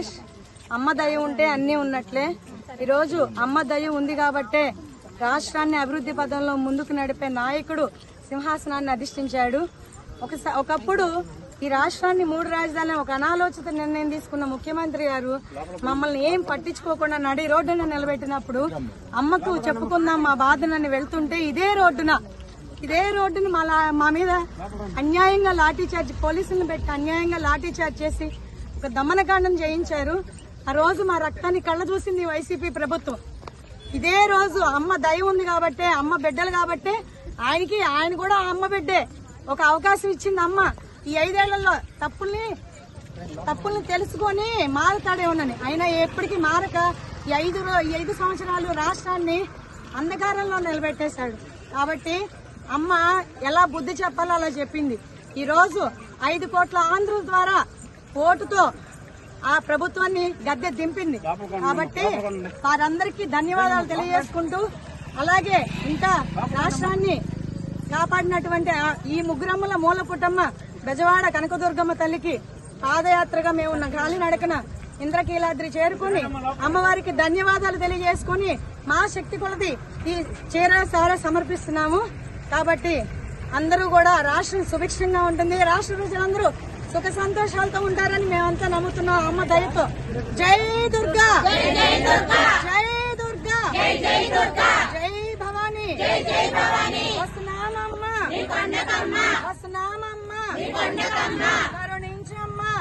ప్రకాష్. అమ్మ దయ ఉంటే అన్నీ ఉన్నట్లే. ఈరోజు అమ్మ దయ ఉంది కాబట్టే రాష్ట్రాన్ని అభివృద్ధి పథంలో ముందుకు నడిపే నాయకుడు సింహాసనాన్ని అధిష్ఠించాడు. ఒకప్పుడు ఈ రాష్ట్రాన్ని 3 రాజధానులు ఒక అనాలోచిత నిర్ణయం తీసుకున్న ముఖ్యమంత్రి గారు మమ్మల్ని ఏం పట్టించుకోకుండా నడి రోడ్డున నిలబెట్టినప్పుడు అమ్మకు చెప్పుకుందాం మా బాధనని వెళ్తుంటే ఇదే రోడ్డును మా మీద అన్యాయంగా లాఠీ చార్జ్, పోలీసులను పెట్టి అన్యాయంగా లాఠీ చార్జ్ చేసి ఒక దమనకాండం చేయించారు. ఆ రోజు మా రక్తాన్ని కళ్ళ చూసింది వైసీపీ ప్రభుత్వం. ఇదే రోజు అమ్మ దయ ఉంది కాబట్టే, అమ్మ బిడ్డలు కాబట్టే ఆయన కూడా అమ్మ బిడ్డే ఒక అవకాశం ఇచ్చింది అమ్మ. ఈ 5 ఏళ్లలో తప్పుల్ని తెలుసుకొని మారతాడేమోనని, అయినా ఎప్పటికీ మారక ఈ 5 సంవత్సరాలు రాష్ట్రాన్ని అంధకారంలో నిలబెట్టేశాడు. కాబట్టి అమ్మ ఎలా బుద్ధి చెప్పాలో అలా చెప్పింది. ఈ రోజు 5 కోట్ల ఆంధ్రుల ద్వారా ఓటుతో ఆ ప్రభుత్వాన్ని గద్దె దింపింది. కాబట్టి వారందరికీ ధన్యవాదాలు తెలియజేసుకుంటూ, అలాగే ఇంకా రాష్ట్రాన్ని కాపాడినటువంటి ఈ ముగ్గురమ్మల మూల పుట్టమ్మ బెజవాడ కనకదుర్గమ్మ తల్లికి పాదయాత్రగా మేము కాలినడకన ఇంద్రకీలాద్రి చేరుకుని అమ్మవారికి ధన్యవాదాలు తెలియజేసుకుని మా శక్తి కొలది ఈ చీర సారా సమర్పిస్తున్నాము. కాబట్టి అందరూ కూడా రాష్ట్రం సుభిక్షంగా ఉంటుంది, రాష్ట్ర ప్రజలందరూ సుఖ సంతోషాలతో ఉంటారని మేమంతా నమ్ముతున్నాం అమ్మ దయతో. జై దుర్గా, జై దుర్గా, జై భవానీ, వస్తున్నామమ్మా, వస్తున్నామమ్మా, కరుణించమ్మా.